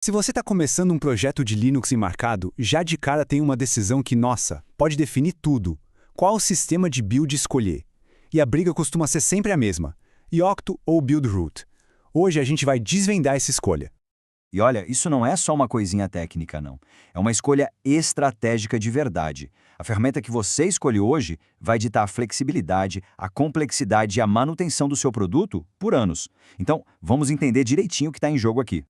Se você está começando um projeto de Linux embarcado, já de cara tem uma decisão que, nossa, pode definir tudo. Qual sistema de build escolher? E a briga costuma ser sempre a mesma: Yocto ou Buildroot. Hoje a gente vai desvendar essa escolha. E olha, isso não é só uma coisinha técnica, não. É uma escolha estratégica de verdade. A ferramenta que você escolhe hoje vai ditar a flexibilidade, a complexidade e a manutenção do seu produto por anos. Então, vamos entender direitinho o que está em jogo aqui.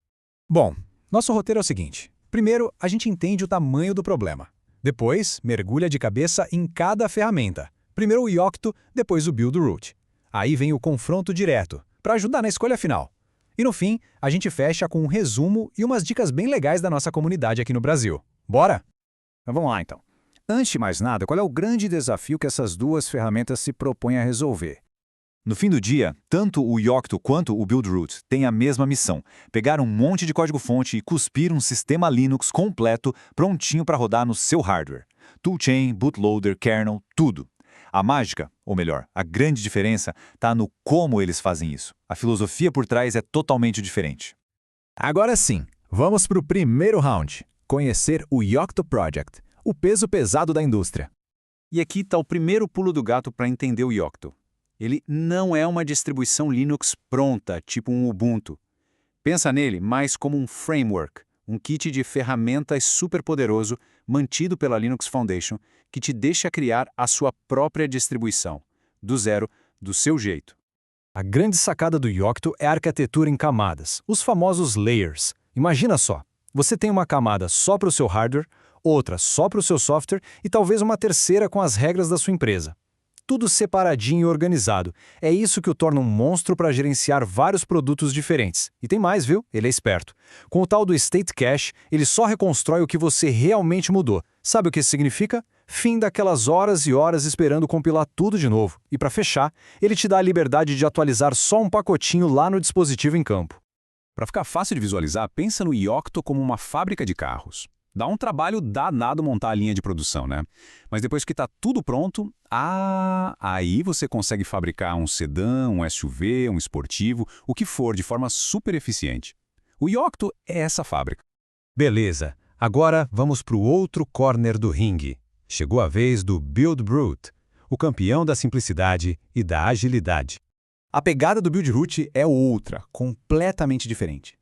Bom, nosso roteiro é o seguinte. Primeiro, a gente entende o tamanho do problema. Depois, mergulha de cabeça em cada ferramenta. Primeiro o Yocto, depois o Buildroot. Aí vem o confronto direto, para ajudar na escolha final. E no fim, a gente fecha com um resumo e umas dicas bem legais da nossa comunidade aqui no Brasil. Bora? Então, vamos lá, então. Antes de mais nada, qual é o grande desafio que essas duas ferramentas se propõem a resolver? No fim do dia, tanto o Yocto quanto o Buildroot têm a mesma missão: pegar um monte de código-fonte e cuspir um sistema Linux completo prontinho para rodar no seu hardware. Toolchain, bootloader, kernel, tudo. A mágica, ou melhor, a grande diferença, está no como eles fazem isso. A filosofia por trás é totalmente diferente. Agora sim, vamos para o primeiro round. Conhecer o Yocto Project, o peso pesado da indústria. E aqui está o primeiro pulo do gato para entender o Yocto. Ele não é uma distribuição Linux pronta, tipo um Ubuntu. Pensa nele mais como um framework, um kit de ferramentas superpoderoso mantido pela Linux Foundation que te deixa criar a sua própria distribuição, do zero, do seu jeito. A grande sacada do Yocto é a arquitetura em camadas, os famosos layers. Imagina só, você tem uma camada só para o seu hardware, outra só para o seu software e talvez uma terceira com as regras da sua empresa. Tudo separadinho e organizado. É isso que o torna um monstro para gerenciar vários produtos diferentes. E tem mais, viu? Ele é esperto. Com o tal do State Cache, ele só reconstrói o que você realmente mudou. Sabe o que isso significa? Fim daquelas horas e horas esperando compilar tudo de novo. E para fechar, ele te dá a liberdade de atualizar só um pacotinho lá no dispositivo em campo. Para ficar fácil de visualizar, pensa no Yocto como uma fábrica de carros. Dá um trabalho danado montar a linha de produção, né? Mas depois que está tudo pronto, aí você consegue fabricar um sedã, um SUV, um esportivo, o que for, de forma super eficiente. O Yocto é essa fábrica. Beleza, agora vamos para o outro corner do ringue. Chegou a vez do Buildroot, o campeão da simplicidade e da agilidade. A pegada do Buildroot é outra, completamente diferente.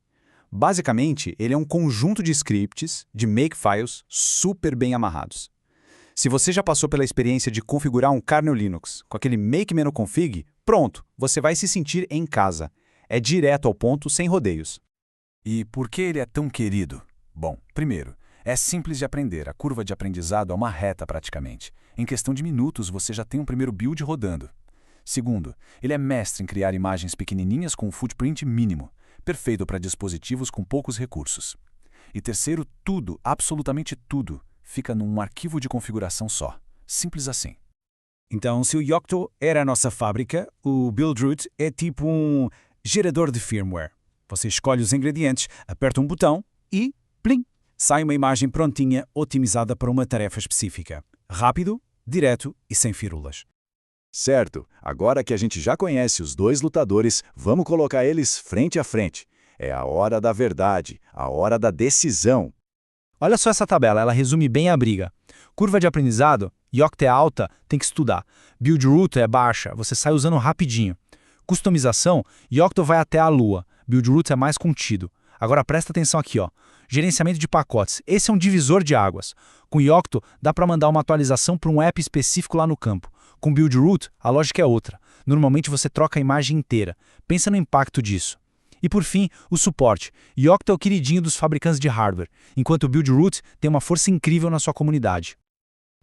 Basicamente, ele é um conjunto de scripts, de makefiles, super bem amarrados. Se você já passou pela experiência de configurar um kernel Linux com aquele make-menu-config, pronto, você vai se sentir em casa. É direto ao ponto, sem rodeios. E por que ele é tão querido? Bom, primeiro, é simples de aprender, a curva de aprendizado é uma reta praticamente. Em questão de minutos, você já tem um primeiro build rodando. Segundo, ele é mestre em criar imagens pequenininhas com um footprint mínimo, perfeito para dispositivos com poucos recursos. E terceiro, tudo, absolutamente tudo, fica num arquivo de configuração só. Simples assim. Então, se o Yocto era a nossa fábrica, o Buildroot é tipo um gerador de firmware. Você escolhe os ingredientes, aperta um botão e, plim, sai uma imagem prontinha, otimizada para uma tarefa específica. Rápido, direto e sem firulas. Certo, agora que a gente já conhece os dois lutadores, vamos colocar eles frente a frente. É a hora da verdade, a hora da decisão. Olha só essa tabela, ela resume bem a briga. Curva de aprendizado, Yocto é alta, tem que estudar. Buildroot é baixa, você sai usando rapidinho. Customização, Yocto vai até a lua, Buildroot é mais contido. Agora presta atenção aqui, ó. Gerenciamento de pacotes, esse é um divisor de águas. Com Yocto, dá para mandar uma atualização para um app específico lá no campo. Com Buildroot, a lógica é outra. Normalmente você troca a imagem inteira. Pensa no impacto disso. E por fim, o suporte. Yocto é o queridinho dos fabricantes de hardware, enquanto o Buildroot tem uma força incrível na sua comunidade.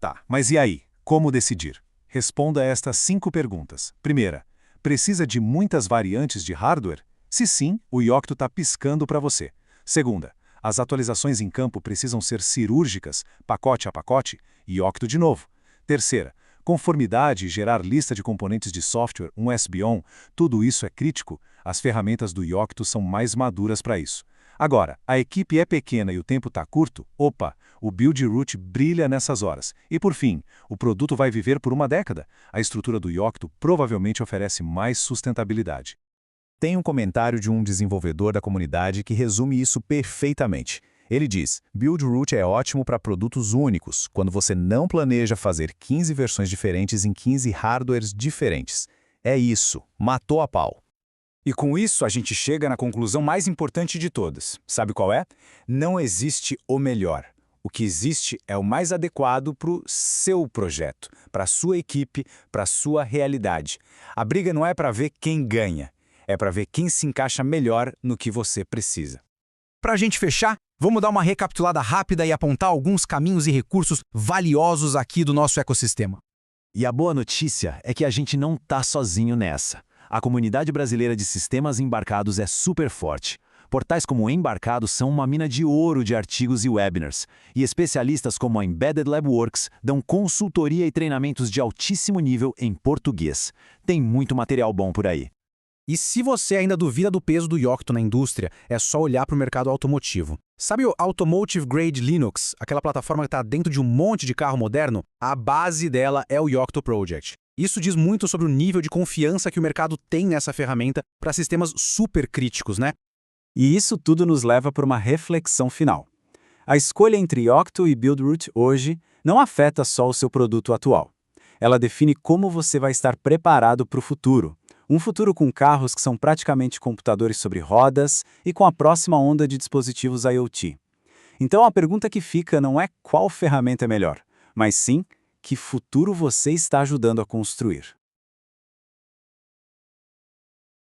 Tá, mas e aí? Como decidir? Responda a estas 5 perguntas. Primeira, precisa de muitas variantes de hardware? Se sim, o Yocto está piscando para você. Segunda, as atualizações em campo precisam ser cirúrgicas, pacote a pacote, Yocto de novo. Terceira, conformidade e gerar lista de componentes de software, um SBOM, tudo isso é crítico. As ferramentas do Yocto são mais maduras para isso. Agora, a equipe é pequena e o tempo está curto? Opa, o Buildroot brilha nessas horas. E por fim, o produto vai viver por uma década. A estrutura do Yocto provavelmente oferece mais sustentabilidade. Tem um comentário de um desenvolvedor da comunidade que resume isso perfeitamente. Ele diz: Buildroot é ótimo para produtos únicos, quando você não planeja fazer 15 versões diferentes em 15 hardwares diferentes. É isso, matou a pau. E com isso a gente chega na conclusão mais importante de todas. Sabe qual é? Não existe o melhor. O que existe é o mais adequado para o seu projeto, para a sua equipe, para a sua realidade. A briga não é para ver quem ganha, é para ver quem se encaixa melhor no que você precisa. Para a gente fechar, vamos dar uma recapitulada rápida e apontar alguns caminhos e recursos valiosos aqui do nosso ecossistema. E a boa notícia é que a gente não tá sozinho nessa. A comunidade brasileira de sistemas embarcados é super forte. Portais como o Embarcado são uma mina de ouro de artigos e webinars, e especialistas como a Embedded Lab Works dão consultoria e treinamentos de altíssimo nível em português. Tem muito material bom por aí. E se você ainda duvida do peso do Yocto na indústria, é só olhar para o mercado automotivo. Sabe o Automotive Grade Linux, aquela plataforma que está dentro de um monte de carro moderno? A base dela é o Yocto Project. Isso diz muito sobre o nível de confiança que o mercado tem nessa ferramenta para sistemas super críticos, né? E isso tudo nos leva para uma reflexão final. A escolha entre Yocto e Buildroot hoje não afeta só o seu produto atual. Ela define como você vai estar preparado para o futuro. Um futuro com carros que são praticamente computadores sobre rodas e com a próxima onda de dispositivos IoT. Então a pergunta que fica não é qual ferramenta é melhor, mas sim que futuro você está ajudando a construir.